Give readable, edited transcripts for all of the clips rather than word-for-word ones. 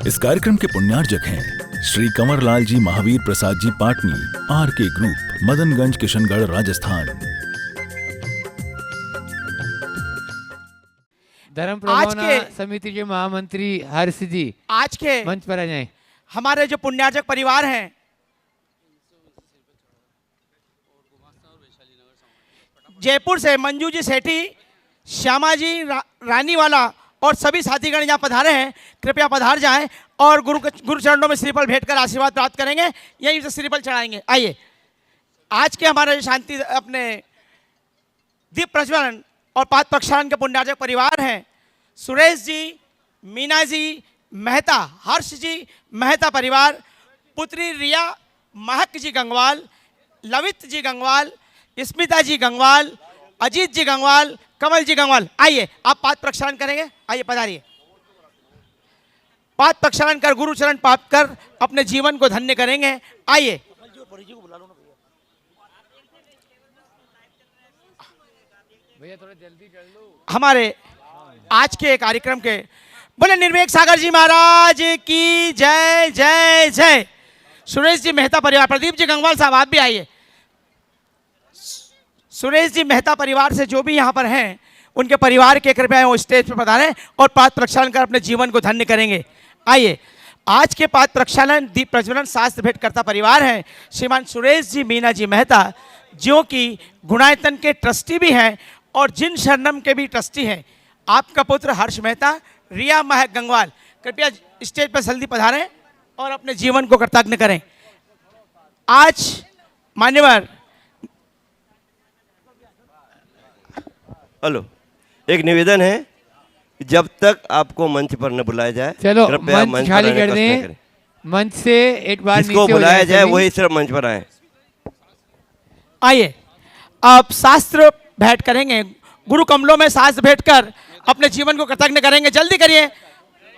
इस कार्यक्रम के पुण्यार्जक हैं श्री कंवरलाल जी महावीर प्रसाद जी पाटनी, RK ग्रुप, मदनगंज, किशनगढ़, राजस्थान। धर्म प्रबोधना समिति के महामंत्री हर्ष जी आज के मंच पर आ जाएं। हमारे जो पुण्यार्जक परिवार हैं, जयपुर से मंजू जी सेठी, श्यामा जी रानीवाला और सभी साथीगण यहाँ पधारे हैं। कृपया पधार जाएं और गुरु चरणों में श्रीफल भेंट कर आशीर्वाद प्राप्त करेंगे। यहीं से श्रीफल चढ़ाएंगे। आइए, आज के हमारे शांति अपने दीप प्रज्वलन और पाद प्रक्षालन के पुण्यार्जक परिवार हैं सुरेश जी, मीना जी मेहता, हर्ष जी मेहता परिवार, पुत्री रिया महक जी गंगवाल, लवित जी गंगवाल, स्मिता जी गंगवाल, अजीत जी गंगवाल, कमल जी गंगवाल। आइए, आप पाद प्रक्षालन करेंगे। आइए, पधारिए। पाद प्रक्षालन कर गुरु चरण प्राप्त कर अपने जीवन को धन्य करेंगे। आइए, भैया थोड़ा जल्दी कर लो। हमारे आज के कार्यक्रम के बोले निर्वेक सागर जी महाराज की जय जय जय। सुरेश जी मेहता परिवार, प्रदीप जी गंगवाल साहब आप भी आइए। सुरेश जी मेहता परिवार से जो भी यहाँ पर हैं, उनके परिवार के कृपया वो स्टेज पर पधारें और पाद प्रक्षालन कर अपने जीवन को धन्य करेंगे। आइए, आज के पाद प्रक्षालन दीप प्रज्वलन शास्त्र भेंट करता परिवार हैं श्रीमान सुरेश जी मीना जी मेहता, जो कि गुणायतन के ट्रस्टी भी हैं और जिन शरणम के भी ट्रस्टी हैं। आपका पुत्र हर्ष मेहता, रिया महक गंगवाल, कृपया स्टेज पर जल्दी पधारें और अपने जीवन को कृतज्ञ करें। आज मान्यवर हेलो, एक निवेदन है, जब तक आपको मंच पर न बुलाया जाए, चलो कृपया मंच खाली कर दें। मंच से एक बार जिसको नीचे बुलाया जाए वही सिर्फ मंच पर आए। आइए, आप शास्त्र भेंट करेंगे। गुरु कमलों में शास्त्र भेंट कर अपने जीवन को कृतज्ञ करेंगे। जल्दी करिए।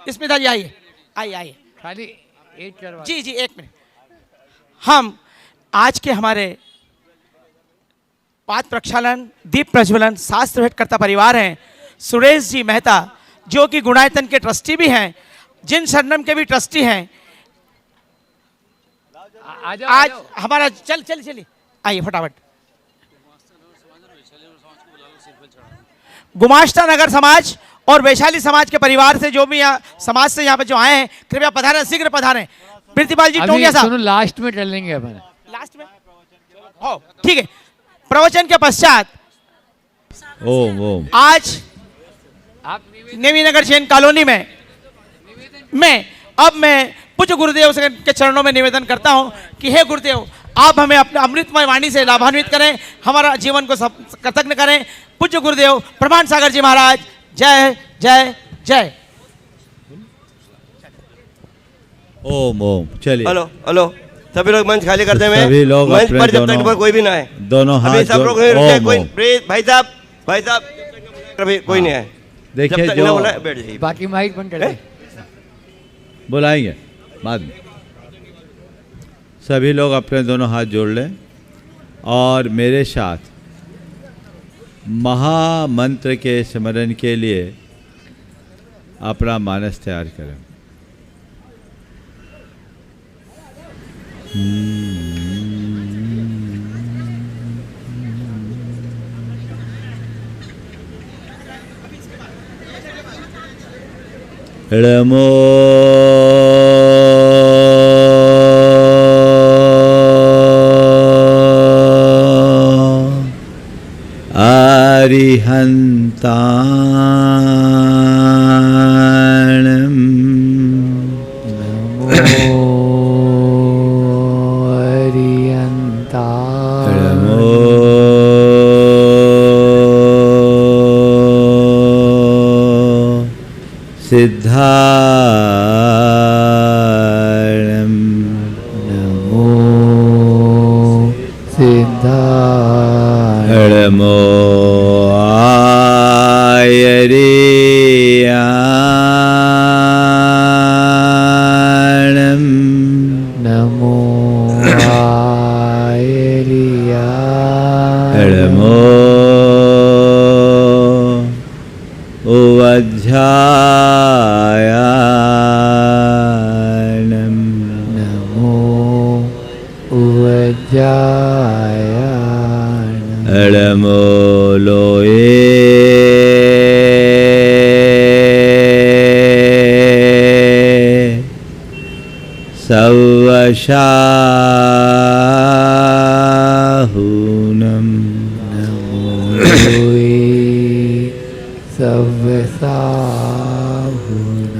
स्मिता जी आइए, आइए आइए। खाली एक करवा। जी जी, एक मिनट। हम आज के हमारे पाद प्रक्षालन दीप प्रज्वलन शास्त्र भेंट करता परिवार हैं सुरेश जी मेहता, जो कि गुणायतन के ट्रस्टी भी हैं, जिन शरणम के भी ट्रस्टी हैं। आज हमारा चलिए आइए फटाफट। गुमाश्ता नगर समाज और वैशाली समाज के परिवार से जो भी यहाँ समाज से यहाँ पे जो आए हैं, कृपया पधारें, शीघ्र पधारें। प्रीतिपाल जी टोंगिया साहब लास्ट में कर लेंगे अपन। लास्ट में हो, ठीक है। प्रवचन के पश्चात ओम ओम आज आप नेवी नगर जैन कॉलोनी में अब मैं पूज्य गुरुदेव के चरणों में निवेदन करता हूं कि हे गुरुदेव, आप हमें अपने अमृतमय वाणी से लाभान्वित करें, हमारा जीवन को कृतज्ञ करें। पूज्य गुरुदेव प्रमाण सागर जी महाराज, जय जय जय। ओम ओम। चलिए, हेलो हेलो, सभी लोग मंच खाली कर दें। सभी लोग मंच अपने पर जब दोनों- तक पर कोई भी ना आए, दोनों हाथ सब लोग जोड़- रुके, ओम, कोई ओम। भाई साहब अभी कोई नहीं आए। देखिए, जब तक जो ना बुलाए बैठ जाइए। बाकी माइक बंद कर दे। बुलाएंगे बाद में। सभी लोग अपने दोनों हाथ जोड़ लें और मेरे साथ महामंत्र के स्मरण के लिए अपना मानस तैयार करें। ळमो आरिहन्ताणम् ळमो सिद्धाणम् नमो सिद्धाणम् आयरियाणम् नमो आयरियाणम् उवध्याया उवज्जायान अडमोलोए सवशाहूनम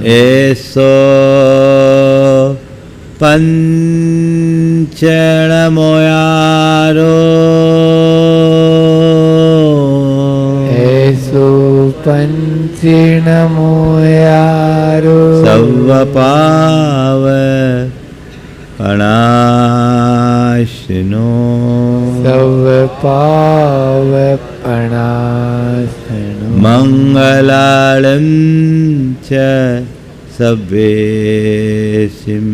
एसो पंचणमोयारो ऐसो पंचणमोयारो सवपाव पणाशिनो सवपावपणासनो मंगलालं च सवेसिं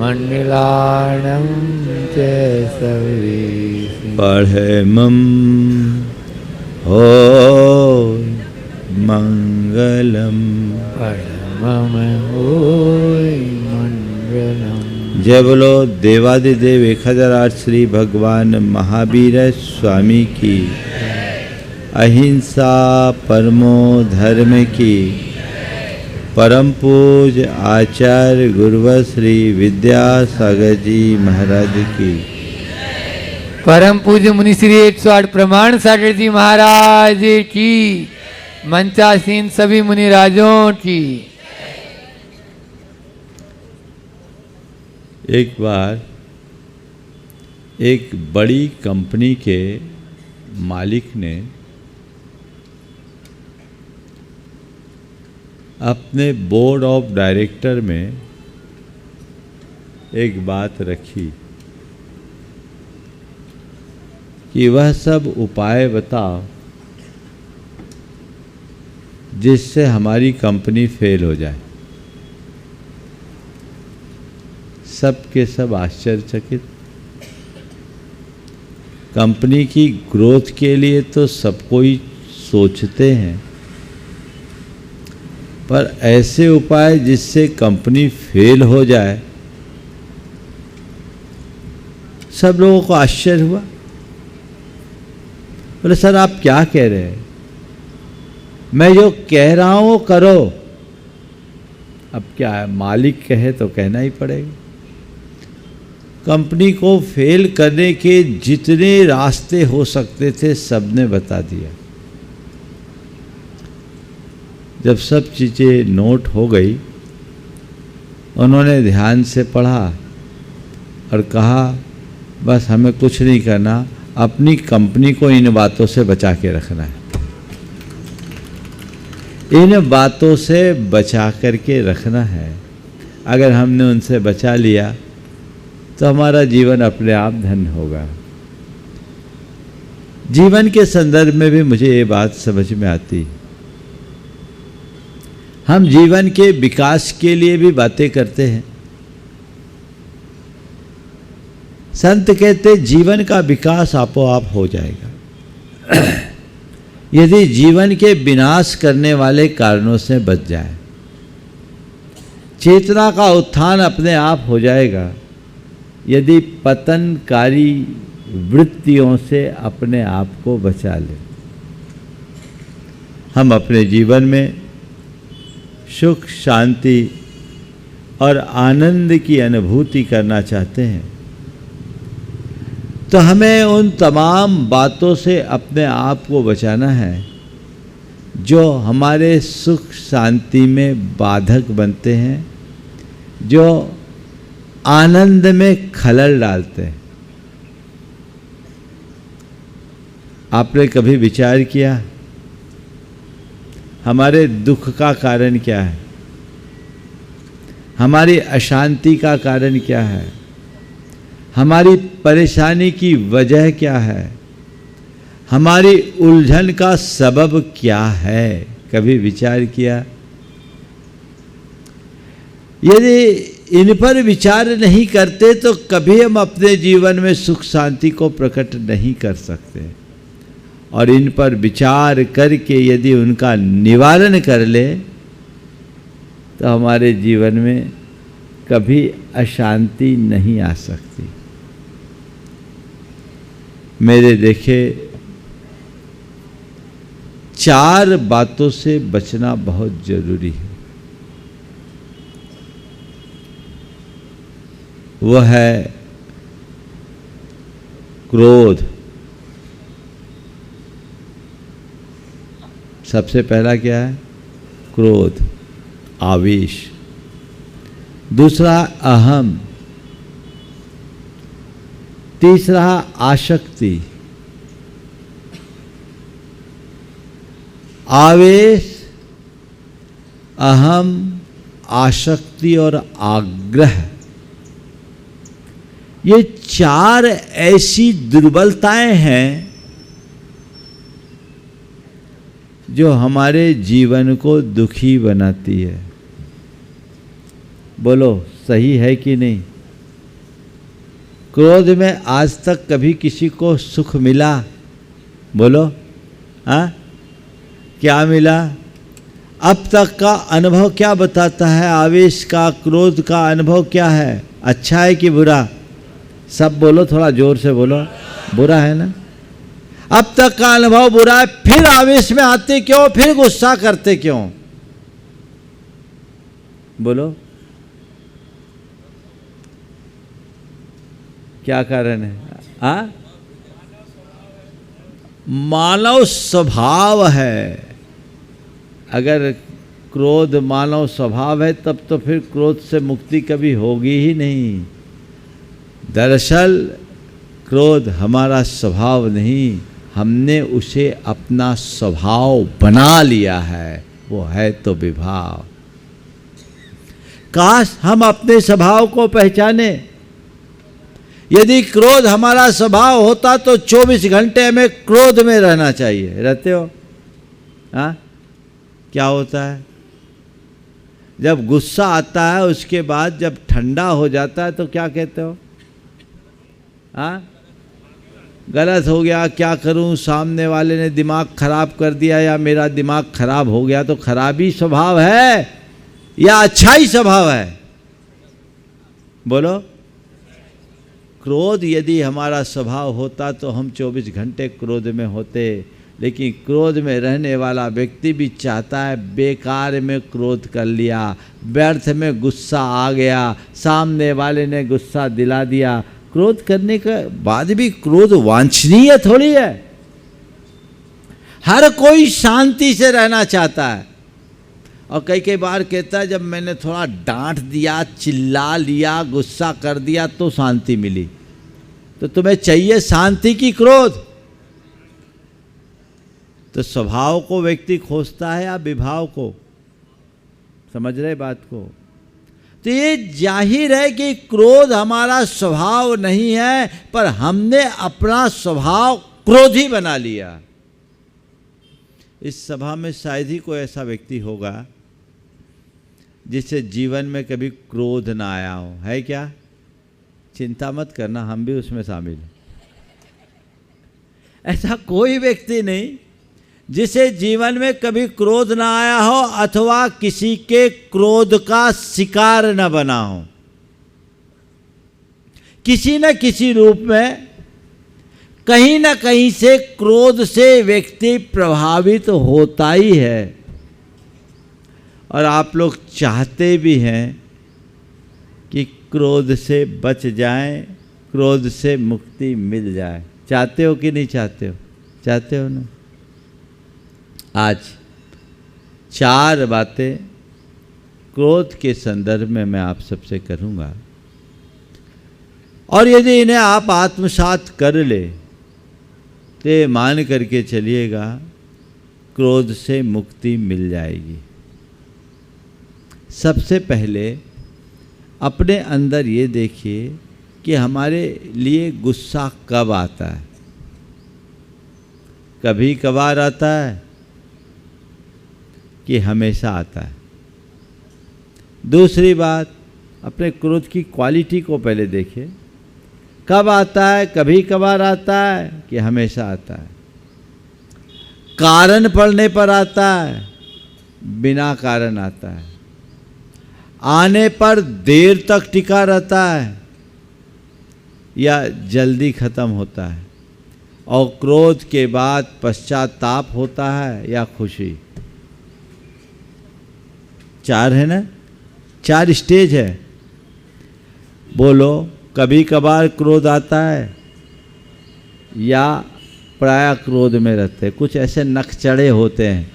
मंगलाणं च सवेसिं पढ़मं हो मंगलम। परमं होय मंगलम्। जय बोलो देवादिदेव 1008 श्री भगवान महावीर स्वामी की, अहिंसा परमो धर्म की, परम पूज आचार्य गुरुवर श्री विद्यासागर जी महाराज की, परम पूज्य मुनि श्री 108 प्रमाण सागर जी महाराज की, मंचासीन सभी मुनि राजों की। एक बार एक बड़ी कंपनी के मालिक ने अपने बोर्ड ऑफ डायरेक्टर में एक बात रखी कि वह सब उपाय बताओ जिससे हमारी कंपनी फेल हो जाए। सब के सब आश्चर्यचकित। कंपनी की ग्रोथ के लिए तो सब कोई सोचते हैं, पर ऐसे उपाय जिससे कंपनी फेल हो जाए, सब लोगों को आश्चर्य हुआ। बोले सर आप क्या कह रहे हैं? मैं जो कह रहा हूं वो करो। अब क्या है, मालिक कहे तो कहना ही पड़ेगा। कंपनी को फेल करने के जितने रास्ते हो सकते थे सबने बता दिया। जब सब चीज़ें नोट हो गई, उन्होंने ध्यान से पढ़ा और कहा बस हमें कुछ नहीं करना, अपनी कंपनी को इन बातों से बचा के रखना है। इन बातों से बचा करके रखना है। अगर हमने उनसे बचा लिया तो हमारा जीवन अपने आप धन्य होगा। जीवन के संदर्भ में भी मुझे ये बात समझ में आती। हम जीवन के विकास के लिए भी बातें करते हैं। संत कहते जीवन का विकास आपो आप हो जाएगा यदि जीवन के विनाश करने वाले कारणों से बच जाए। चेतना का उत्थान अपने आप हो जाएगा यदि पतनकारी वृत्तियों से अपने आप को बचा ले। हम अपने जीवन में सुख, शांति और आनंद की अनुभूति करना चाहते हैं तो हमें उन तमाम बातों से अपने आप को बचाना है जो हमारे सुख शांति में बाधक बनते हैं, जो आनंद में खलल डालते हैं। आपने कभी विचार किया हमारे दुख का कारण क्या है? हमारी अशांति का कारण क्या है? हमारी परेशानी की वजह क्या है? हमारी उलझन का सबब क्या है? कभी विचार किया? यदि इन पर विचार नहीं करते तो कभी हम अपने जीवन में सुख शांति को प्रकट नहीं कर सकते। और इन पर विचार करके यदि उनका निवारण कर ले तो हमारे जीवन में कभी अशांति नहीं आ सकती। मेरे देखे 4 बातों से बचना बहुत जरूरी है। वह है क्रोध। सबसे पहला क्या है? क्रोध, आवेश। दूसरा अहम। तीसरा आसक्ति। आवेश, अहम, आसक्ति और आग्रह, ये 4 ऐसी दुर्बलताएं हैं जो हमारे जीवन को दुखी बनाती है। बोलो सही है कि नहीं? क्रोध में आज तक कभी किसी को सुख मिला? बोलो हाँ, क्या मिला? अब तक का अनुभव क्या बताता है? आवेश का, क्रोध का अनुभव क्या है? अच्छा है कि बुरा? सब बोलो, थोड़ा जोर से बोलो। बुरा है ना? अब तक का अनुभव बुरा है। फिर आवेश में आते क्यों? फिर गुस्सा करते क्यों? बोलो क्या कारण है? मानव स्वभाव है। अगर क्रोध मानव स्वभाव है तब तो फिर क्रोध से मुक्ति कभी होगी ही नहीं। दरअसल क्रोध हमारा स्वभाव नहीं, हमने उसे अपना स्वभाव बना लिया है। वो है तो विभाव। काश हम अपने स्वभाव को पहचाने। यदि क्रोध हमारा स्वभाव होता तो 24 घंटे हमें क्रोध में रहना चाहिए। रहते हो? हाँ, क्या होता है? जब गुस्सा आता है उसके बाद जब ठंडा हो जाता है तो क्या कहते हो? हाँ, गलत हो गया, क्या करूं, सामने वाले ने दिमाग खराब कर दिया या मेरा दिमाग खराब हो गया। तो खराबी स्वभाव है या अच्छाई स्वभाव है? बोलो। क्रोध यदि हमारा स्वभाव होता तो हम 24 घंटे क्रोध में होते। लेकिन क्रोध में रहने वाला व्यक्ति भी चाहता है बेकार में क्रोध कर लिया, व्यर्थ में गुस्सा आ गया, सामने वाले ने गुस्सा दिला दिया। क्रोध करने के बाद भी क्रोध वांछनीय थोड़ी है। हर कोई शांति से रहना चाहता है। और कई बार कहता है जब मैंने थोड़ा डांट दिया, चिल्ला लिया, गुस्सा कर दिया तो शांति मिली। तो तुम्हें चाहिए शांति की क्रोध? तो स्वभाव को व्यक्ति खोजता है या विभाव को? समझ रहे बात को? तो ये जाहिर है कि क्रोध हमारा स्वभाव नहीं है, पर हमने अपना स्वभाव क्रोधी बना लिया। इस सभा में शायद ही कोई ऐसा व्यक्ति होगा जिससे जीवन में कभी क्रोध ना आया हो। है क्या? चिंता मत करना, हम भी उसमें शामिल हैं। ऐसा कोई व्यक्ति नहीं जिसे जीवन में कभी क्रोध ना आया हो अथवा किसी के क्रोध का शिकार न बना हो। किसी न किसी रूप में कहीं न कहीं से क्रोध से व्यक्ति प्रभावित होता ही है। और आप लोग चाहते भी हैं कि क्रोध से बच जाएं, क्रोध से मुक्ति मिल जाए। चाहते हो कि नहीं चाहते हो? चाहते हो ना? आज 4 बातें क्रोध के संदर्भ में मैं आप सबसे करूंगा, और यदि इन्हें आप आत्मसात कर ले तो मान करके चलिएगा क्रोध से मुक्ति मिल जाएगी। सबसे पहले अपने अंदर ये देखिए कि हमारे लिए गुस्सा कब आता है। कभी कभार आता है कि हमेशा आता है। दूसरी बात, अपने क्रोध की क्वालिटी को पहले देखिए। कब आता है? कभी कभार आता है कि हमेशा आता है? कारण पड़ने पर आता है, बिना कारण आता है, आने पर देर तक टिका रहता है या जल्दी खत्म होता है, और क्रोध के बाद पश्चाताप होता है या खुशी? 4 है ना, 4 स्टेज है। बोलो, कभी कभार क्रोध आता है या प्राय क्रोध में रहते? कुछ ऐसे नख चढ़े होते हैं,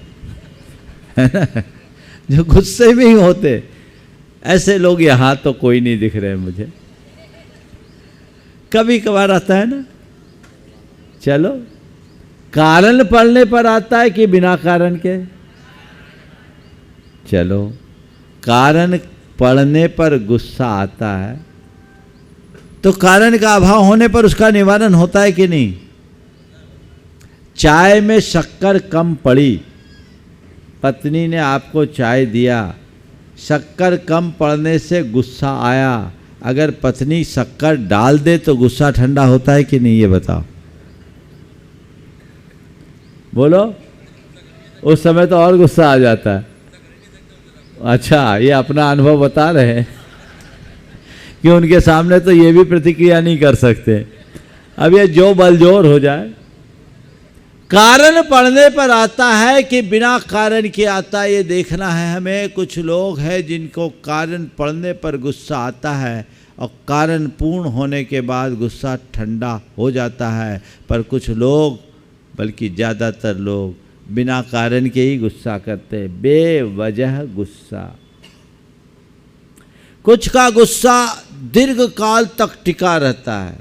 है ना, जो गुस्से में ही होते। ऐसे लोग यहाँ तो कोई नहीं दिख रहे मुझे। कभी कभार आता है ना। चलो, कारण पड़ने पर आता है कि बिना कारण के? चलो, कारण पड़ने पर गुस्सा आता है तो कारण का अभाव होने पर उसका निवारण होता है कि नहीं? चाय में शक्कर कम पड़ी, पत्नी ने आपको चाय दिया, शक्कर कम पड़ने से गुस्सा आया। अगर पत्नी शक्कर डाल दे तो गुस्सा ठंडा होता है कि नहीं, ये बताओ? बोलो, उस समय तो और गुस्सा आ जाता है। अच्छा, ये अपना अनुभव बता रहे हैं कि उनके सामने तो ये भी प्रतिक्रिया नहीं कर सकते। अब ये जो बलजोर हो जाए। कारण पड़ने पर आता है कि बिना कारण के आता है, ये देखना है हमें। कुछ लोग हैं जिनको कारण पड़ने पर गुस्सा आता है और कारण पूर्ण होने के बाद गुस्सा ठंडा हो जाता है। पर कुछ लोग, बल्कि ज़्यादातर लोग, बिना कारण के ही गुस्सा करते हैं, बेवजह गुस्सा। कुछ का गुस्सा दीर्घ काल तक टिका रहता है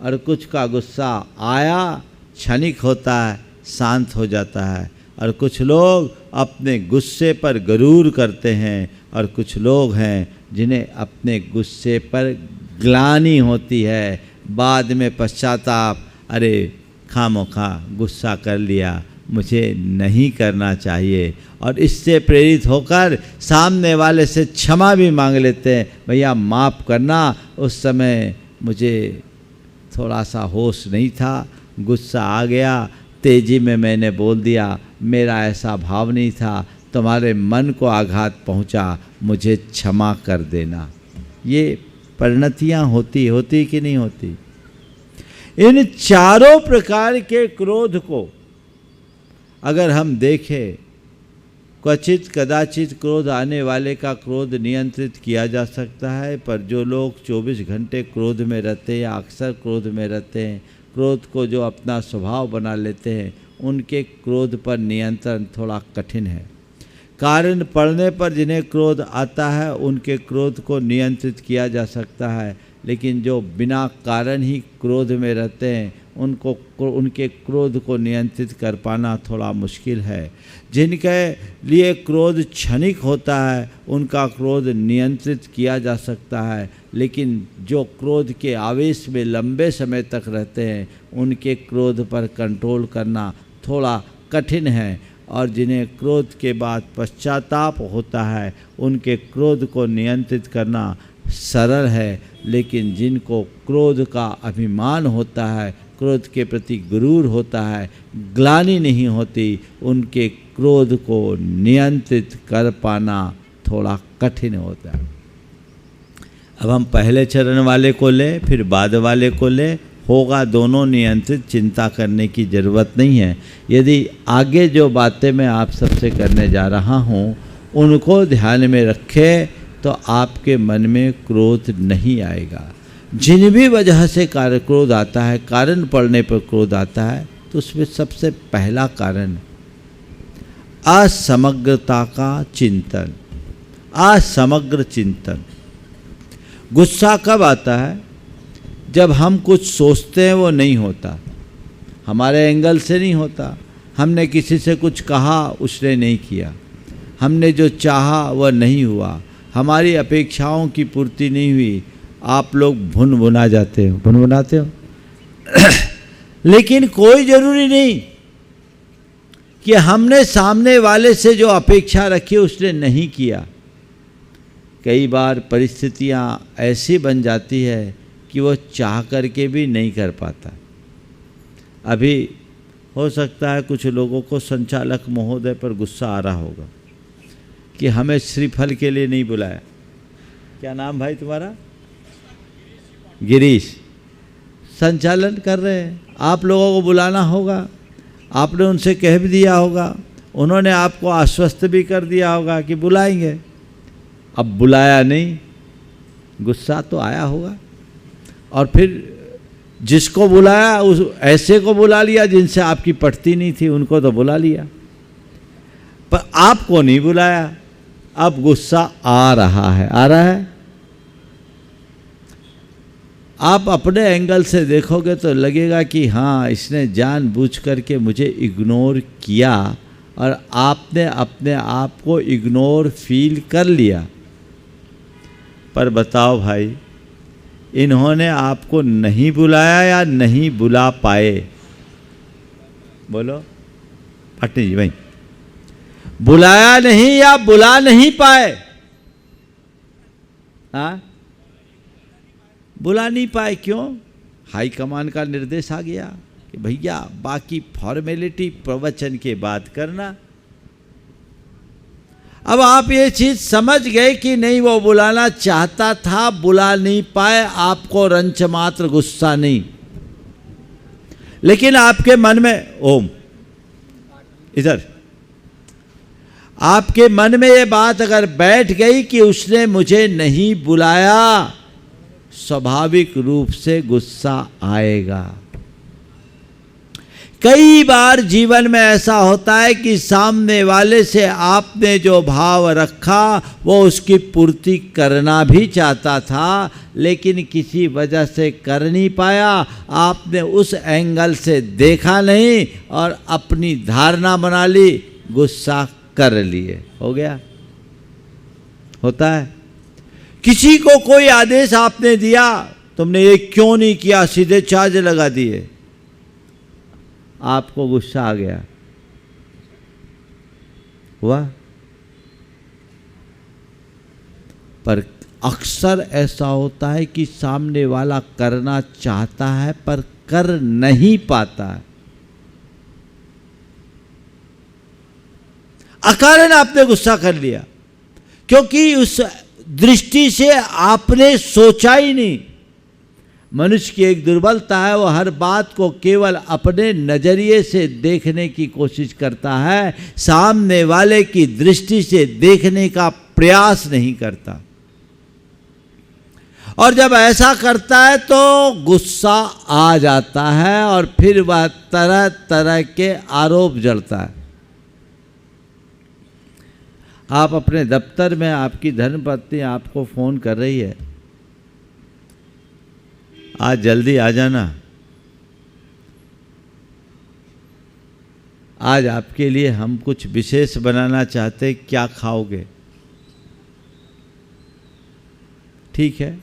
और कुछ का गुस्सा आया, क्षणिक होता है, शांत हो जाता है। और कुछ लोग अपने गुस्से पर गरूर करते हैं और कुछ लोग हैं जिन्हें अपने गुस्से पर ग्लानि होती है, बाद में पश्चाताप, अरे खामोखा गुस्सा कर लिया, मुझे नहीं करना चाहिए। और इससे प्रेरित होकर सामने वाले से क्षमा भी मांग लेते हैं, भैया माफ़ करना, उस समय मुझे थोड़ा सा होश नहीं था, गुस्सा आ गया, तेजी में मैंने बोल दिया, मेरा ऐसा भाव नहीं था, तुम्हारे मन को आघात पहुंचा, मुझे क्षमा कर देना। ये परिणतियाँ होती कि नहीं होती? इन चारों प्रकार के क्रोध को अगर हम देखें, क्वचित कदाचित क्रोध आने वाले का क्रोध नियंत्रित किया जा सकता है, पर जो लोग 24 घंटे क्रोध में रहते हैं या अक्सर क्रोध में रहते हैं, क्रोध को जो अपना स्वभाव बना लेते हैं, उनके क्रोध पर नियंत्रण थोड़ा कठिन है। कारण पड़ने पर जिन्हें क्रोध आता है उनके क्रोध को नियंत्रित किया जा सकता है, लेकिन जो बिना कारण ही क्रोध में रहते हैं उनके क्रोध को नियंत्रित कर पाना थोड़ा मुश्किल है। जिनके लिए क्रोध क्षणिक होता है उनका क्रोध नियंत्रित किया जा सकता है, लेकिन जो क्रोध के आवेश में लंबे समय तक रहते हैं उनके क्रोध पर कंट्रोल करना थोड़ा कठिन है। और जिन्हें क्रोध के बाद पश्चाताप होता है उनके क्रोध को नियंत्रित करना सरल है, लेकिन जिनको क्रोध का अभिमान होता है, क्रोध के प्रति गुरूर होता है, ग्लानि नहीं होती, उनके क्रोध को नियंत्रित कर पाना थोड़ा कठिन होता है। अब हम पहले चरण वाले को लें, फिर बाद वाले को लें, होगा दोनों नियंत्रित, चिंता करने की ज़रूरत नहीं है। यदि आगे जो बातें मैं आप सबसे करने जा रहा हूँ उनको ध्यान में रखें तो आपके मन में क्रोध नहीं आएगा। जिन भी वजह से क्रोध आता है, कारण पड़ने पर क्रोध आता है, तो उसमें सबसे पहला कारण असमग्रता का चिंतन, असमग्र चिंतन। गुस्सा कब आता है? जब हम कुछ सोचते हैं वो नहीं होता, हमारे एंगल से नहीं होता। हमने किसी से कुछ कहा, उसने नहीं किया, हमने जो चाहा वह नहीं हुआ, हमारी अपेक्षाओं की पूर्ति नहीं हुई, आप लोग भुनभुना जाते हो, भुनभुनाते हो। लेकिन कोई जरूरी नहीं कि हमने सामने वाले से जो अपेक्षा रखी उसने नहीं किया। कई बार परिस्थितियां ऐसी बन जाती है कि वो चाह करके भी नहीं कर पाता। अभी हो सकता है कुछ लोगों को संचालक महोदय पर गुस्सा आ रहा होगा कि हमें श्रीफल के लिए नहीं बुलाया। क्या नाम भाई तुम्हारा? गिरीश। संचालन कर रहे हैं। आप लोगों को बुलाना होगा, आपने उनसे कह भी दिया होगा, उन्होंने आपको आश्वस्त भी कर दिया होगा कि बुलाएंगे। अब बुलाया नहीं, गुस्सा तो आया होगा, और फिर जिसको बुलाया उस ऐसे को बुला लिया जिनसे आपकी पटती नहीं थी, उनको तो बुला लिया, पर आपको नहीं बुलाया। अब गुस्सा आ रहा है, आ रहा है। आप अपने एंगल से देखोगे तो लगेगा कि हाँ, इसने जानबूझ करके मुझे इग्नोर किया, और आपने अपने आप को इग्नोर फील कर लिया। पर बताओ भाई, इन्होंने आपको नहीं बुलाया या नहीं बुला पाए? बोलो पाटनी जी भाई, बुलाया नहीं या बुला नहीं पाए? हाँ, बुला नहीं पाए। क्यों? हाई कमान का निर्देश आ गया कि भैया बाकी फॉर्मेलिटी प्रवचन के बाद करना। अब आप ये चीज समझ गए कि नहीं, वो बुलाना चाहता था, बुला नहीं पाए, आपको रंच मात्र गुस्सा नहीं। लेकिन आपके मन में, ओम इधर, आपके मन में ये बात अगर बैठ गई कि उसने मुझे नहीं बुलाया, स्वाभाविक रूप से गुस्सा आएगा। कई बार जीवन में ऐसा होता है कि सामने वाले से आपने जो भाव रखा वो उसकी पूर्ति करना भी चाहता था, लेकिन किसी वजह से कर नहीं पाया। आपने उस एंगल से देखा नहीं और अपनी धारणा बना ली, गुस्सा कर लिए, हो गया। होता है। किसी को कोई आदेश आपने दिया, तुमने ये क्यों नहीं किया, सीधे चार्ज लगा दिए, आपको गुस्सा आ गया, हुआ। पर अक्सर ऐसा होता है कि सामने वाला करना चाहता है पर कर नहीं पाता है। अकारण आपने गुस्सा कर लिया, क्योंकि उस दृष्टि से आपने सोचा ही नहीं। मनुष्य की एक दुर्बलता है, वो हर बात को केवल अपने नजरिए से देखने की कोशिश करता है, सामने वाले की दृष्टि से देखने का प्रयास नहीं करता। और जब ऐसा करता है तो गुस्सा आ जाता है और फिर वह तरह तरह के आरोप जड़ता है। आप अपने दफ्तर में, आपकी धर्मपत्नी आपको फोन कर रही है, आज जल्दी आ जाना, आज आपके लिए हम कुछ विशेष बनाना चाहते, क्या खाओगे? ठीक है,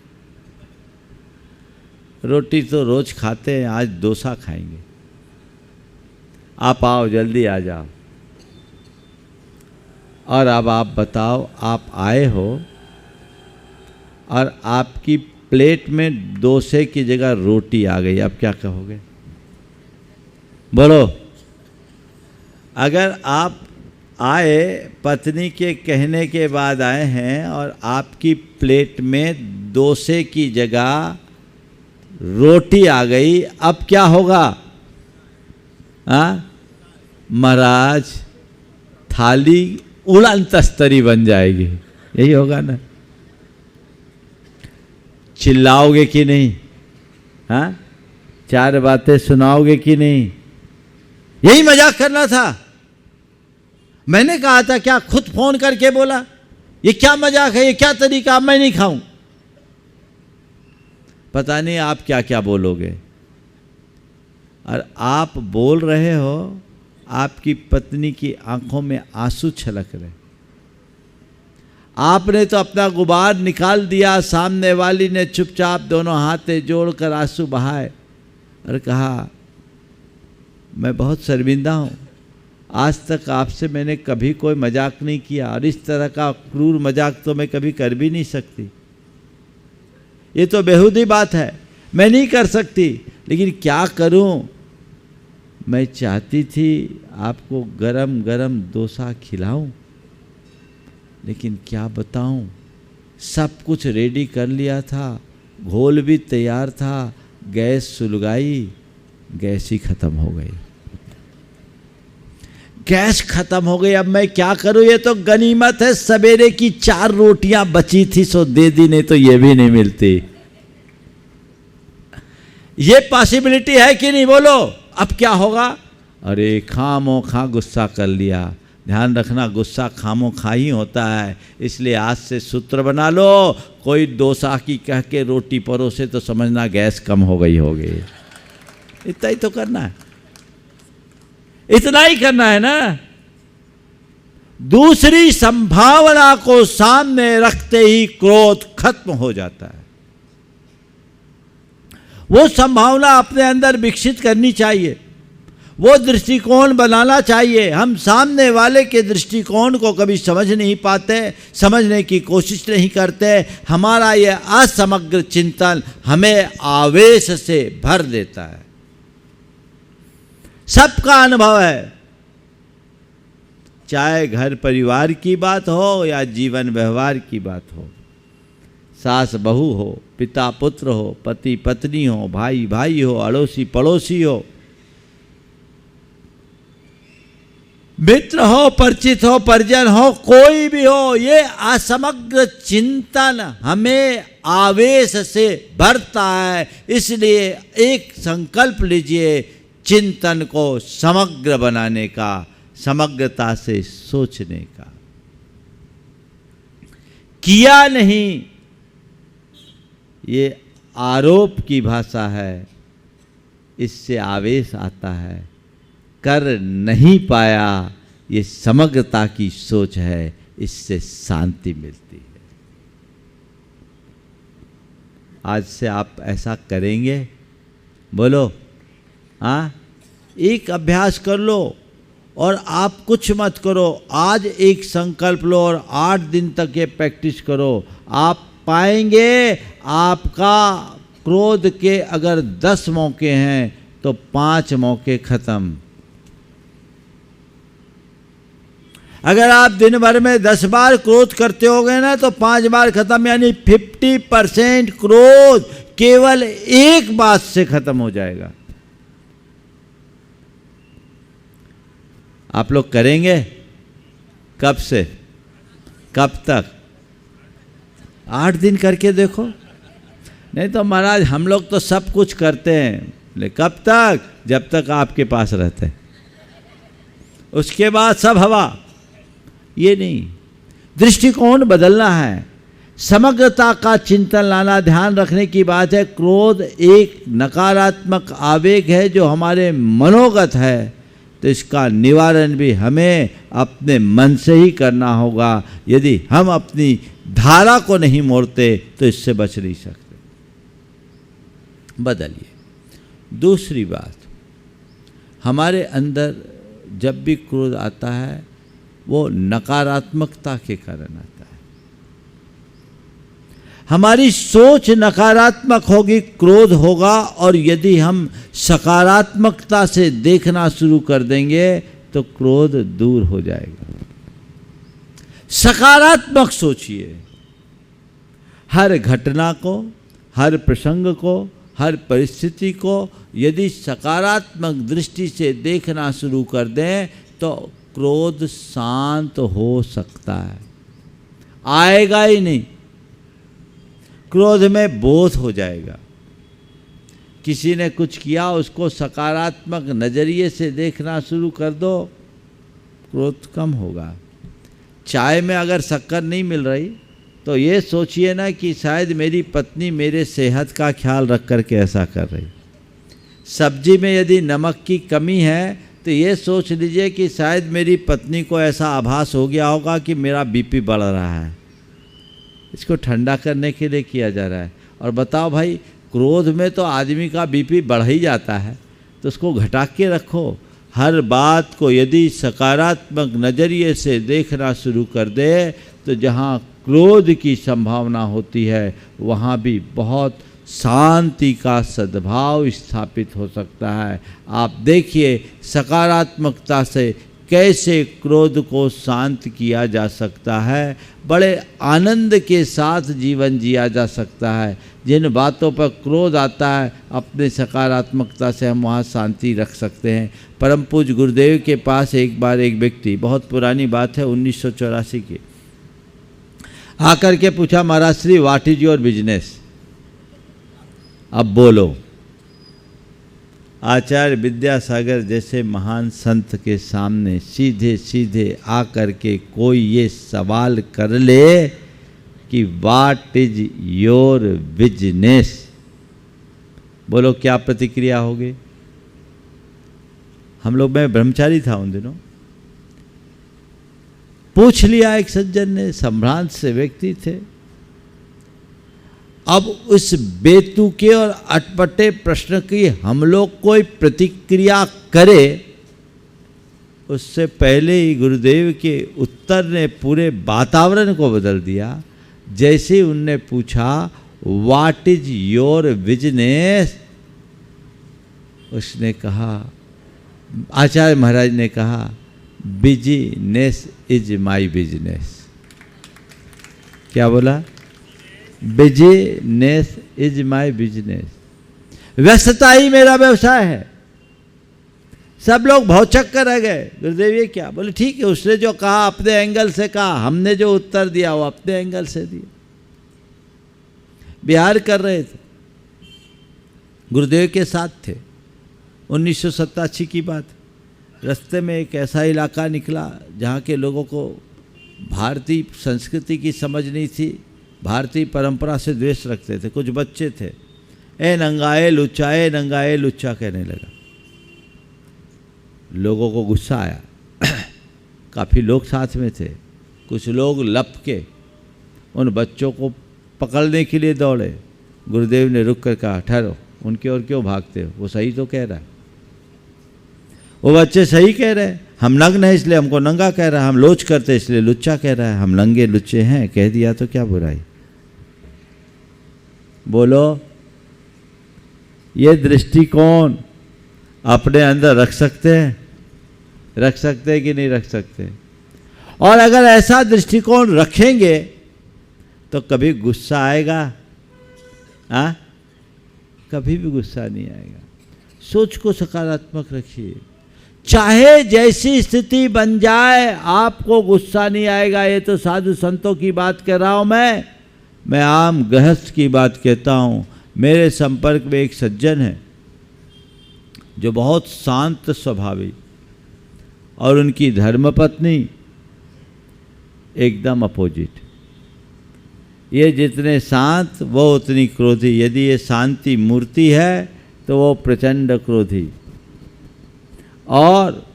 रोटी तो रोज खाते हैं, आज डोसा खाएंगे, आप आओ, जल्दी आ जाओ। और अब आप बताओ, आप आए हो और आपकी प्लेट में डोसे की जगह रोटी आ गई, अब क्या कहोगे? बोलो। अगर आप आए, पत्नी के कहने के बाद आए हैं और आपकी प्लेट में डोसे की जगह रोटी आ गई, अब क्या होगा? महाराज, थाली उड़ान तस्तरी बन जाएगी, यही होगा ना। चिल्लाओगे कि नहीं? हाँ, चार बातें सुनाओगे कि नहीं? यही मजाक करना था। मैंने कहा था, क्या खुद फोन करके बोला ये क्या मजाक है, ये क्या तरीका, मैं नहीं खाऊं। पता नहीं आप क्या क्या बोलोगे। और आप बोल रहे हो, आपकी पत्नी की आंखों में आंसू छलक रहे। आपने तो अपना गुबार निकाल दिया, सामने वाली ने चुपचाप दोनों हाथे जोड़कर आंसू बहाए और कहा, मैं बहुत शर्मिंदा हूँ, आज तक आपसे मैंने कभी कोई मजाक नहीं किया और इस तरह का क्रूर मजाक तो मैं कभी कर भी नहीं सकती। ये तो बेहूदी बात है, मैं नहीं कर सकती, लेकिन क्या करूं? मैं चाहती थी आपको गरम गरम डोसा खिलाऊं, लेकिन क्या बताऊं, सब कुछ रेडी कर लिया था, घोल भी तैयार था, गैस सुलगाई, गैस ही खत्म हो गई। गैस खत्म हो गई, अब मैं क्या करूं? ये तो गनीमत है, सवेरे की 4 रोटियां बची थी सो दे दी, नहीं तो ये भी नहीं मिलती। ये पॉसिबिलिटी है कि नहीं बोलो? अब क्या होगा? अरे खामोखा गुस्सा कर लिया। ध्यान रखना, गुस्सा खामोखा ही होता है, इसलिए आज से सूत्र बना लो, कोई डोसा की कह के रोटी परोसे तो समझना गैस कम हो गई होगी। इतना ही तो करना है, इतना ही करना है ना। दूसरी संभावना को सामने रखते ही क्रोध खत्म हो जाता है। वो संभावना अपने अंदर विकसित करनी चाहिए, वो दृष्टिकोण बनाना चाहिए। हम सामने वाले के दृष्टिकोण को कभी समझ नहीं पाते, समझने की कोशिश नहीं करते। हमारा ये असमग्र चिंतन हमें आवेश से भर देता है। सबका अनुभव है, चाहे घर परिवार की बात हो या जीवन व्यवहार की बात हो, सास बहू हो, पिता पुत्र हो, पति पत्नी हो, भाई भाई हो, अड़ोसी पड़ोसी हो, मित्र हो, परिचित हो, परिजन हो, कोई भी हो, ये असमग्र चिंतन हमें आवेश से भरता है। इसलिए एक संकल्प लीजिए, चिंतन को समग्र बनाने का, समग्रता से सोचने का। किया नहीं, ये आरोप की भाषा है, इससे आवेश आता है। कर नहीं पाया, ये समग्रता की सोच है, इससे शांति मिलती है। आज से आप ऐसा करेंगे? बोलो हाँ। एक अभ्यास कर लो और आप कुछ मत करो। आज एक संकल्प लो और 8 दिन तक ये प्रैक्टिस करो। आप पाएंगे आपका क्रोध के अगर 10 मौके हैं तो 5 मौके खत्म। अगर आप दिन भर में 10 बार क्रोध करते हो गए ना तो 5 बार खत्म, यानी 50% क्रोध केवल एक बात से खत्म हो जाएगा। आप लोग करेंगे? कब से कब तक? 8 दिन करके देखो। नहीं तो महाराज हम लोग तो सब कुछ करते हैं, लेकिन कब तक? जब तक आपके पास रहते, उसके बाद सब हवा। ये नहीं, दृष्टिकोण बदलना है, समग्रता का चिंतन लाना। ध्यान रखने की बात है, क्रोध एक नकारात्मक आवेग है जो हमारे मनोगत है, तो इसका निवारण भी हमें अपने मन से ही करना होगा। यदि हम अपनी धारा को नहीं मोड़ते तो इससे बच नहीं सकते। बदलिए। दूसरी बात, हमारे अंदर जब भी क्रोध आता है वो नकारात्मकता के कारण आता है। हमारी सोच नकारात्मक होगी, क्रोध होगा, और यदि हम सकारात्मकता से देखना शुरू कर देंगे तो क्रोध दूर हो जाएगा। सकारात्मक सोचिए। हर घटना को, हर प्रसंग को, हर परिस्थिति को यदि सकारात्मक दृष्टि से देखना शुरू कर दें तो क्रोध शांत हो सकता है। आएगा ही नहीं, क्रोध में बोध हो जाएगा। किसी ने कुछ किया, उसको सकारात्मक नज़रिए से देखना शुरू कर दो, क्रोध कम होगा। चाय में अगर शक्कर नहीं मिल रही तो ये सोचिए ना कि शायद मेरी पत्नी मेरे सेहत का ख्याल रख कर के ऐसा कर रही। सब्जी में यदि नमक की कमी है तो ये सोच लीजिए कि शायद मेरी पत्नी को ऐसा आभास हो गया होगा कि मेरा बीपी बढ़ रहा है। इसको ठंडा करने के लिए किया जा रहा है। और बताओ भाई, क्रोध में तो आदमी का बीपी बढ़ ही जाता है, तो उसको घटा के रखो। हर बात को यदि सकारात्मक नज़रिए से देखना शुरू कर दे तो जहाँ क्रोध की संभावना होती है वहाँ भी बहुत शांति का सद्भाव स्थापित हो सकता है। आप देखिए, सकारात्मकता से कैसे क्रोध को शांत किया जा सकता है, बड़े आनंद के साथ जीवन जिया जा सकता है। जिन बातों पर क्रोध आता है, अपने सकारात्मकता से हम वहाँ शांति रख सकते हैं। परम पूज्य गुरुदेव के पास एक बार एक व्यक्ति, बहुत पुरानी बात है, 1984 की, आकर के पूछा, महाराज Shri what is your business, अब बोलो। आचार्य विद्यासागर जैसे महान संत के सामने सीधे सीधे आकर के कोई ये सवाल कर ले कि व्हाट इज योर बिजनेस, बोलो क्या प्रतिक्रिया होगी? हम लोग, मैं ब्रह्मचारी था उन दिनों, पूछ लिया एक सज्जन ने, संभ्रांत से व्यक्ति थे। अब उस बेतुके और अटपटे प्रश्न की हम लोग कोई प्रतिक्रिया करे, उससे पहले ही गुरुदेव के उत्तर ने पूरे वातावरण को बदल दिया। जैसे उनने पूछा व्हाट इज योर बिजनेस, उसने कहा, आचार्य महाराज ने कहा, बिजनेस इज माई बिजनेस। क्या बोला? बिजनेस इज माई बिजनेस, व्यस्तता ही मेरा व्यवसाय है। सब लोग भौचक कर रह गए, गुरुदेव ये क्या? बोले ठीक है, उसने जो कहा अपने एंगल से कहा, हमने जो उत्तर दिया वो अपने एंगल से दिया। बिहार कर रहे थे, गुरुदेव के साथ थे, 1987 की बात। रास्ते में एक ऐसा इलाका निकला जहाँ के लोगों को भारतीय संस्कृति की समझ नहीं थी, भारतीय परंपरा से द्वेष रखते थे। कुछ बच्चे थे, ए नंगाए लुच्चा, ए नंगाए लुच्चा कहने लगा। लोगों को गुस्सा आया, काफ़ी लोग साथ में थे। कुछ लोग लपके उन बच्चों को पकड़ने के लिए दौड़े। गुरुदेव ने रुक कर कहा, ठहरो, उनकी ओर क्यों भागते हो, वो सही तो कह रहा है। वो बच्चे सही कह रहे हैं, हम नग्न हैं इसलिए हमको नंगा कह रहा है, हम लोच करते इसलिए लुच्चा कह रहा है, हम नंगे लुच्चे हैं, कह दिया तो क्या बुराई। बोलो, ये दृष्टिकोण अपने अंदर रख सकते हैं? रख सकते हैं कि नहीं रख सकते? और अगर ऐसा दृष्टिकोण रखेंगे तो कभी गुस्सा आएगा? कभी भी गुस्सा नहीं आएगा। सोच को सकारात्मक रखिए, चाहे जैसी स्थिति बन जाए आपको गुस्सा नहीं आएगा। ये तो साधु संतों की बात कर रहा हूं, मैं आम गृहस्थ की बात कहता हूं। मेरे संपर्क में एक सज्जन है जो बहुत शांत स्वभावी, और उनकी धर्मपत्नी एकदम अपोजिट। ये जितने शांत वो उतनी क्रोधी। यदि ये शांति मूर्ति है तो वो प्रचंड क्रोधी। और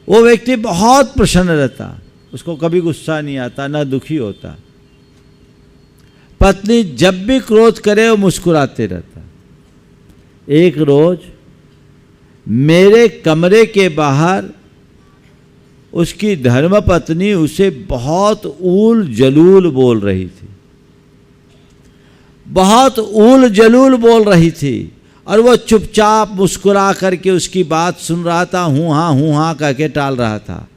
वो व्यक्ति बहुत प्रसन्न रहता, उसको कभी गुस्सा नहीं आता, ना दुखी होता। पत्नी जब भी क्रोध करे वो मुस्कुराते रहता। एक रोज मेरे कमरे के बाहर उसकी धर्मपत्नी उसे बहुत ऊल जलूल बोल रही थी, बहुत ऊल जलूल बोल रही थी, और वो चुपचाप मुस्कुरा करके उसकी बात सुन रहा था, हूँ हाँ करके टाल रहा था।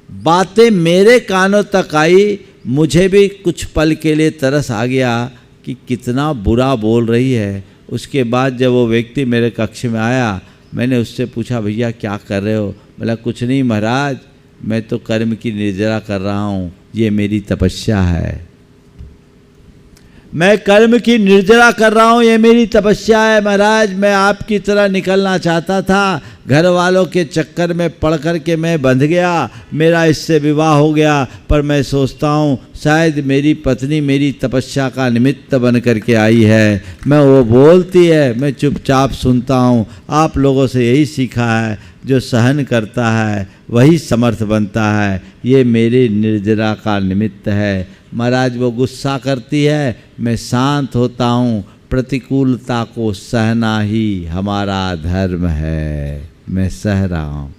बातें मेरे कानों तक आई, मुझे भी कुछ पल के लिए तरस आ गया कि कितना बुरा बोल रही है। उसके बाद जब वो व्यक्ति मेरे कक्ष में आया, मैंने उससे पूछा, भैया क्या कर रहे हो? बोला, कुछ नहीं महाराज, मैं तो कर्म की निर्जरा कर रहा हूँ, ये मेरी तपस्या है। मैं कर्म की निर्जरा कर रहा हूँ, ये मेरी तपस्या है महाराज। मैं आपकी तरह निकलना चाहता था, घर वालों के चक्कर में पड़ कर के मैं बंध गया, मेरा इससे विवाह हो गया। पर मैं सोचता हूँ शायद मेरी पत्नी मेरी तपस्या का निमित्त बन कर के आई है। मैं वो बोलती है, मैं चुपचाप सुनता हूँ। आप लोगों से यही सीखा है, जो सहन करता है वही समर्थ बनता है। ये मेरी निर्जरा का निमित्त है महाराज। वो गुस्सा करती है, मैं शांत होता हूँ। प्रतिकूलता को सहना ही हमारा धर्म है, मैं सह रहा हूँ।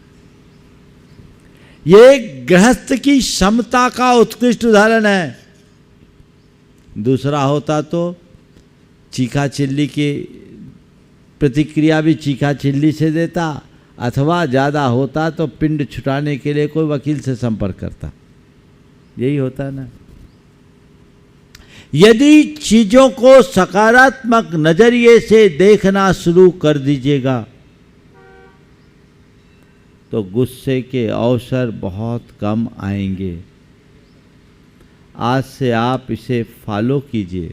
ये गृहस्थ की क्षमता का उत्कृष्ट उदाहरण है। दूसरा होता तो चीखा चिल्ली की प्रतिक्रिया भी चीखा चिल्ली से देता, अथवा ज़्यादा होता तो पिंड छुटाने के लिए कोई वकील से संपर्क करता। यही होता ना। यदि चीजों को सकारात्मक नजरिए से देखना शुरू कर दीजिएगा तो गुस्से के अवसर बहुत कम आएंगे। आज से आप इसे फॉलो कीजिए।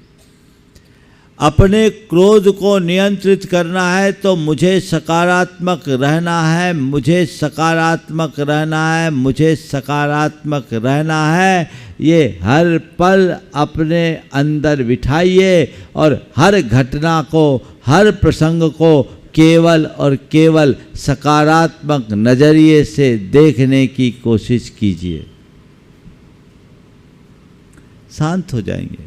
अपने क्रोध को नियंत्रित करना है तो मुझे सकारात्मक रहना है, मुझे सकारात्मक रहना है, मुझे सकारात्मक रहना है। ये हर पल अपने अंदर बिठाइए और हर घटना को, हर प्रसंग को केवल और केवल सकारात्मक नजरिए से देखने की कोशिश कीजिए। शांत हो जाएंगे,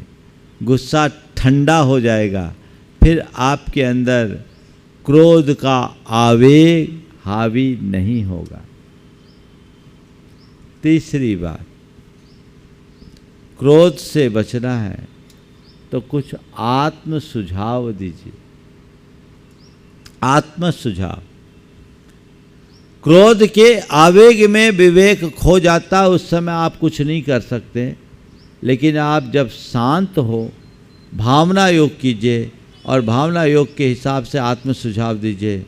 गुस्सा ठंडा हो जाएगा, फिर आपके अंदर क्रोध का आवेग हावी नहीं होगा। तीसरी बात, क्रोध से बचना है तो कुछ आत्म सुझाव दीजिए। आत्म सुझाव। क्रोध के आवेग में विवेक खो जाता, उस समय आप कुछ नहीं कर सकते। लेकिन आप जब शांत हो, भावना योग कीजिए और भावना योग के हिसाब से आत्म सुझाव दीजिए।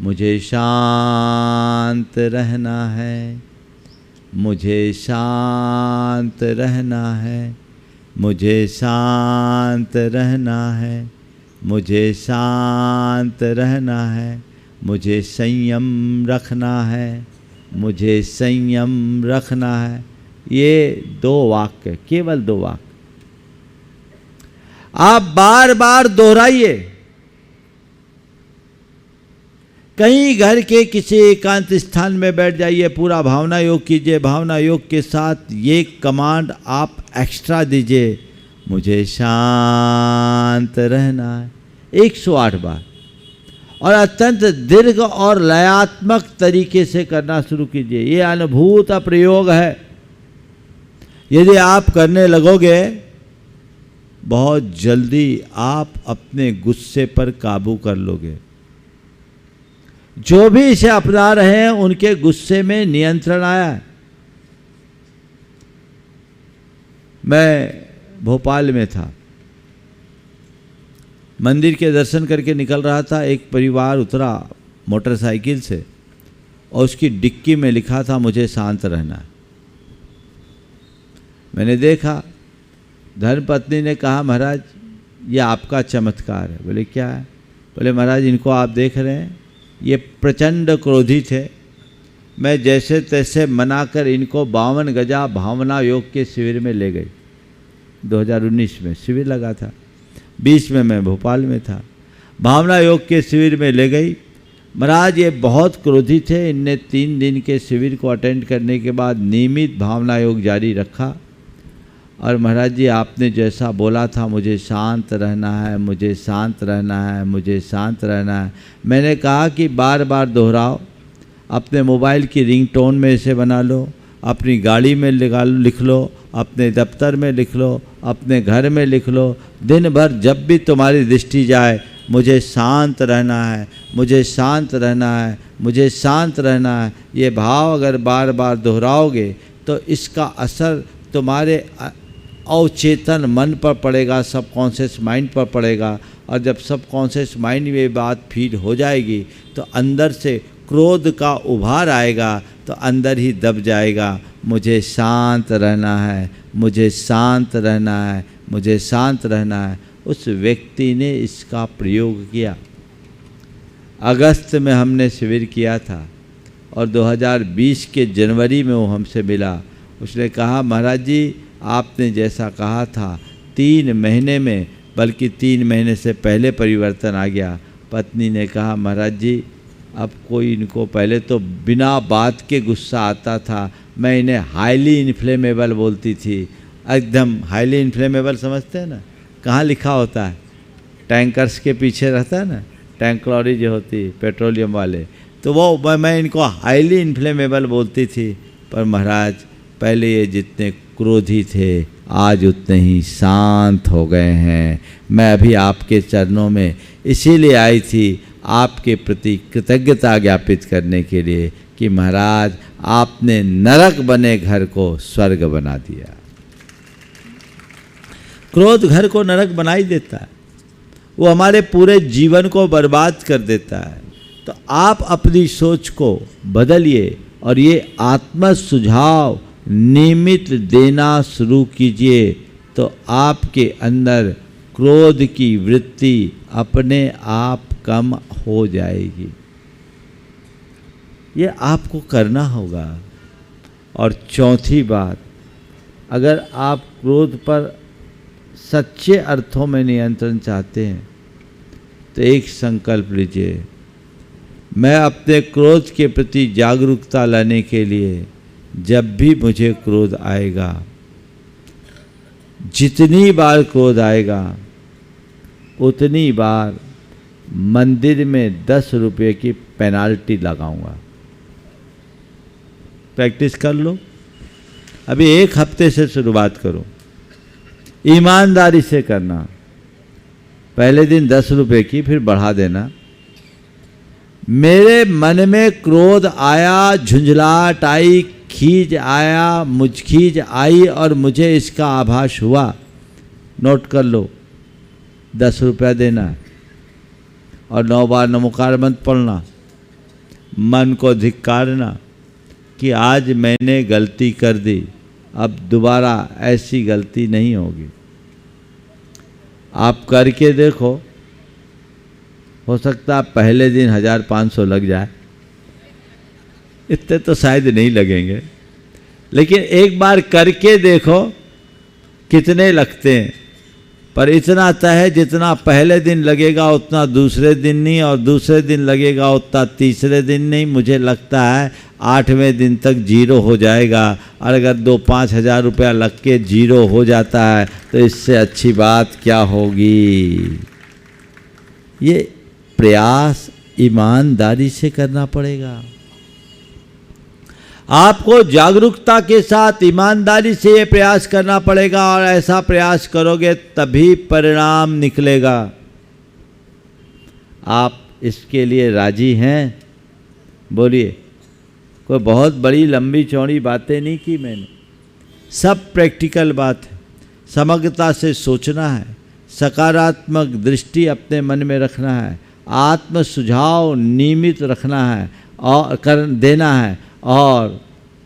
मुझे शांत रहना है, मुझे शांत रहना है, मुझे शांत रहना है, मुझे शांत रहना है, मुझे संयम रखना है, मुझे संयम रखना है। ये 2 वाक्य, केवल 2 वाक्य आप बार बार दोहराइए। कहीं घर के किसी एकांत स्थान में बैठ जाइए, पूरा भावना योग कीजिए। भावना योग के साथ ये कमांड आप एक्स्ट्रा दीजिए, मुझे शांत रहना है, 108 बार। और अत्यंत दीर्घ और लयात्मक तरीके से करना शुरू कीजिए। ये अनुभूत प्रयोग है। यदि आप करने लगोगे, बहुत जल्दी आप अपने गुस्से पर काबू कर लोगे। जो भी इसे अपना रहे हैं उनके गुस्से में नियंत्रण आया है। मैं भोपाल में था, मंदिर के दर्शन करके निकल रहा था। एक परिवार उतरा मोटरसाइकिल से और उसकी डिक्की में लिखा था, मुझे शांत रहना है। मैंने देखा, धर्मपत्नी ने कहा, महाराज ये आपका चमत्कार है। बोले क्या है? बोले महाराज इनको आप देख रहे हैं, ये प्रचंड क्रोधी थे। मैं जैसे तैसे मनाकर इनको 52 गजा भावना योग के शिविर में ले गई। 2019 में शिविर लगा था, 20 में मैं भोपाल में था। भावना योग के शिविर में ले गई। महाराज ये बहुत क्रोधी थे। इनने 3 दिन के शिविर को अटेंड करने के बाद नियमित भावना योग जारी रखा। और महाराज जी आपने जैसा बोला था, मुझे शांत रहना है, मुझे शांत रहना है, मुझे शांत रहना है। मैंने कहा कि बार बार दोहराओ। अपने मोबाइल की रिंगटोन में इसे बना लो, अपनी गाड़ी में लिख लो, अपने दफ्तर में लिख लो, अपने घर में लिख लो। दिन भर जब भी तुम्हारी दृष्टि जाए, मुझे शांत रहना है, मुझे शांत रहना है, मुझे शांत रहना है। ये भाव अगर बार बार दोहराओगे तो इसका असर तुम्हारे अवचेतन मन पर पड़ेगा, सबकॉन्शियस माइंड पर पड़ेगा। और जब सबकॉन्शियस माइंड में बात फीड हो जाएगी तो अंदर से क्रोध का उभार आएगा, तो अंदर ही दब जाएगा, मुझे शांत रहना है, मुझे शांत रहना है, मुझे शांत रहना है। उस व्यक्ति ने इसका प्रयोग किया। अगस्त में हमने शिविर किया था और 2020 के जनवरी में वो हमसे मिला। उसने कहा, महाराज जी आपने जैसा कहा था 3 महीने में, बल्कि 3 महीने से पहले परिवर्तन आ गया। पत्नी ने कहा, महाराज जी अब कोई इनको पहले तो बिना बात के गुस्सा आता था। मैं इन्हें हाईली इन्फ्लेमेबल बोलती थी। एकदम हाईली इन्फ्लेमेबल समझते हैं ना, कहाँ लिखा होता है? टैंकर्स के पीछे रहता है ना, टैंक लॉरी जो होती पेट्रोलियम वाले, तो वो मैं इनको हाईली इन्फ्लेमेबल बोलती थी। पर महाराज पहले ये जितने क्रोधी थे आज उतने ही शांत हो गए हैं। मैं अभी आपके चरणों में इसीलिए आई थी, आपके प्रति कृतज्ञता ज्ञापित करने के लिए कि महाराज आपने नरक बने घर को स्वर्ग बना दिया। क्रोध घर को नरक बना ही देता है, वो हमारे पूरे जीवन को बर्बाद कर देता है। तो आप अपनी सोच को बदलिए और ये आत्म सुझाव नियमित देना शुरू कीजिए, तो आपके अंदर क्रोध की वृत्ति अपने आप कम हो जाएगी। ये आपको करना होगा। और चौथी बात, अगर आप क्रोध पर सच्चे अर्थों में नियंत्रण चाहते हैं तो एक संकल्प लीजिए, मैं अपने क्रोध के प्रति जागरूकता लाने के लिए जब भी मुझे क्रोध आएगा, जितनी बार क्रोध आएगा उतनी बार मंदिर में 10 रुपये की पेनाल्टी लगाऊंगा। प्रैक्टिस कर लो, अभी 1 हफ्ते से शुरुआत करो, ईमानदारी से करना। पहले दिन 10 रुपये की, फिर बढ़ा देना। मेरे मन में क्रोध आया, झुंझलाहट आई, खींच आया, मुझखींच आई और मुझे इसका आभास हुआ, नोट कर लो, 10 रुपया देना और 9 बार नमोकार मंत्र पढ़ना, मन को धिक्कारना कि आज मैंने गलती कर दी, अब दोबारा ऐसी गलती नहीं होगी। आप करके देखो, हो सकता है पहले दिन 1500 लग जाए, इतने तो शायद नहीं लगेंगे, लेकिन एक बार करके देखो कितने लगते हैं। पर इतना तय है, जितना पहले दिन लगेगा उतना दूसरे दिन नहीं, और दूसरे दिन लगेगा उतना तीसरे दिन नहीं। मुझे लगता है 8वें दिन तक जीरो हो जाएगा। और अगर 2-5 हज़ार रुपया लग के जीरो हो जाता है तो इससे अच्छी बात क्या होगी। ये प्रयास ईमानदारी से करना पड़ेगा। आपको जागरूकता के साथ ईमानदारी से ये प्रयास करना पड़ेगा, और ऐसा प्रयास करोगे तभी परिणाम निकलेगा। आप इसके लिए राजी हैं? बोलिए। कोई बहुत बड़ी लंबी चौड़ी बातें नहीं की मैंने, सब प्रैक्टिकल बात है। समग्रता से सोचना है, सकारात्मक दृष्टि अपने मन में रखना है, आत्म सुझाव नियमित रखना है और कर देना है, और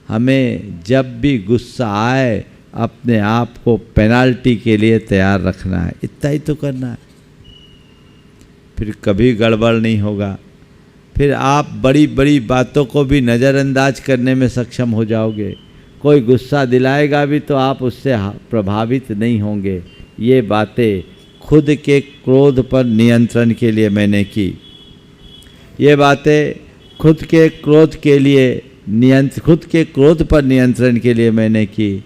हमें जब भी गुस्सा आए अपने आप को पेनाल्टी के लिए तैयार रखना है। इतना ही तो करना है, फिर कभी गड़बड़ नहीं होगा। फिर आप बड़ी बड़ी बातों को भी नज़रअंदाज करने में सक्षम हो जाओगे। कोई गुस्सा दिलाएगा भी तो आप उससे प्रभावित नहीं होंगे। ये बातें खुद के क्रोध पर नियंत्रण के लिए मैंने की। ये बातें खुद के क्रोध पर नियंत्रण के लिए मैंने की।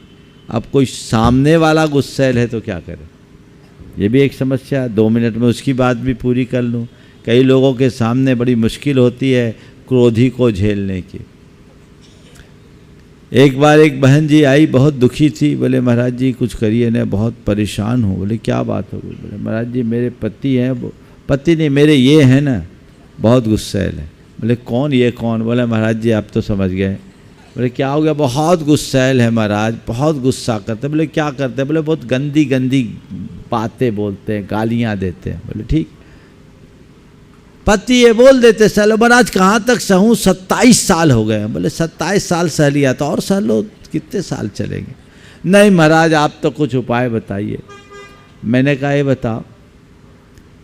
अब कोई सामने वाला गुस्सैल है तो क्या करें, ये भी एक समस्या। 2 मिनट में उसकी बात भी पूरी कर लूँ। कई लोगों के सामने बड़ी मुश्किल होती है क्रोधी को झेलने की। एक बार एक बहन जी आई, बहुत दुखी थी। बोले महाराज जी कुछ करिए ना, बहुत परेशान हूँ। बोले क्या बात हो गई? बोले महाराज जी मेरे पति हैं, पति नहीं मेरे ये हैं ना, बहुत गुस्सैल है। बोले कौन ये कौन? बोले महाराज जी आप तो समझ गए। बोले क्या हो गया? बहुत गुस्सैल है महाराज, बहुत गुस्सा करते। बोले क्या करते? बोले बहुत गंदी गंदी बातें बोलते हैं, गालियाँ देते हैं। बोले ठीक। पति ये बोल देते चलो महाराज कहाँ तक सहूँ, 27 साल हो गए। बोले 27 साल सह लिया तो और सह लो, कितने साल चलेंगे? नहीं महाराज आप तो कुछ उपाय बताइए। मैंने कहा ये बताओ,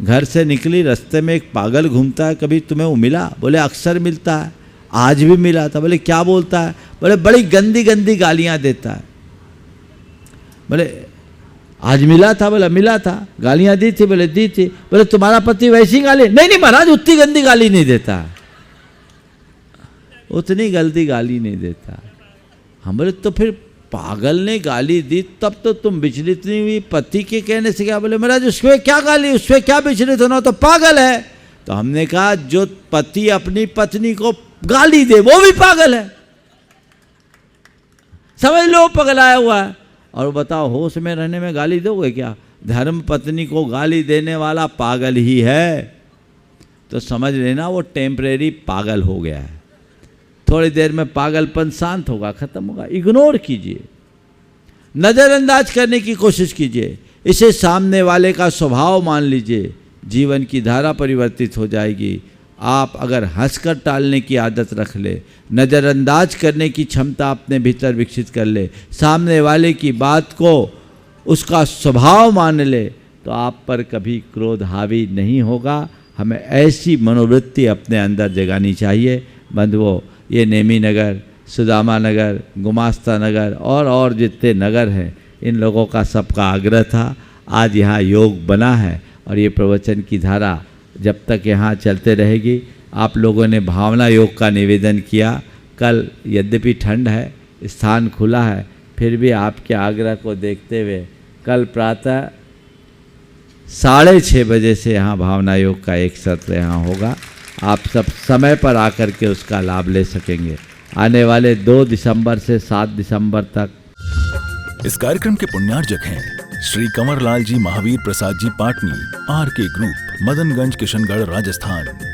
घर से निकली रास्ते में एक पागल घूमता है, कभी तुम्हें वो मिला? बोले अक्सर मिलता है, आज भी मिला था। बोले क्या बोलता है? बोले बड़ी गंदी गंदी गालियाँ देता है। बोले आज मिला था? बोला मिला था। गालियाँ दी थी? बोले दी थी। बोले तुम्हारा पति वैसी गाली? नहीं महाराज उतनी गंदी गाली नहीं देता, उतनी गंदी गाली नहीं देता। हम बोले तो फिर पागल ने गाली दी तब तो तुम विचलित नहीं हुई, पति के कहने से क्या? बोले महाराज उसमें क्या गाली, उसमें क्या विचलित होना, तो पागल है। तो हमने कहा जो पति अपनी पत्नी को गाली दे वो भी पागल है, समझ लो पगलाया हुआ है। और बताओ होश में रहने में गाली दोगे क्या? धर्म पत्नी को गाली देने वाला पागल ही है। तो समझ लेना वो टेम्परेरी पागल हो गया है। थोड़ी देर में पागलपन शांत होगा, खत्म होगा। इग्नोर कीजिए, नज़रअंदाज करने की कोशिश कीजिए, इसे सामने वाले का स्वभाव मान लीजिए, जीवन की धारा परिवर्तित हो जाएगी। आप अगर हंसकर टालने की आदत रख ले, नज़रअंदाज करने की क्षमता अपने भीतर विकसित कर ले, सामने वाले की बात को उसका स्वभाव मान ले, तो आप पर कभी क्रोध हावी नहीं होगा। हमें ऐसी मनोवृत्ति अपने अंदर जगानी चाहिए। बंधुओं, ये नेमी नगर, सुदामा नगर, गुमास्ता नगर और जितने नगर हैं, इन लोगों का सबका आग्रह था। आज यहाँ योग बना है और ये प्रवचन की धारा जब तक यहाँ चलते रहेगी। आप लोगों ने भावना योग का निवेदन किया। कल यद्यपि ठंड है, स्थान खुला है, फिर भी आपके आग्रह को देखते हुए कल प्रातः 6:30 बजे से यहाँ भावना योग का एक सत्र यहाँ होगा। आप सब समय पर आकर के उसका लाभ ले सकेंगे। आने वाले 2 दिसंबर से 7 दिसंबर तक इस कार्यक्रम के पुण्यार्जक हैं श्री कंवरलाल जी महावीर प्रसाद जी पाटनी, आर के ग्रुप, मदनगंज, किशनगढ़, राजस्थान।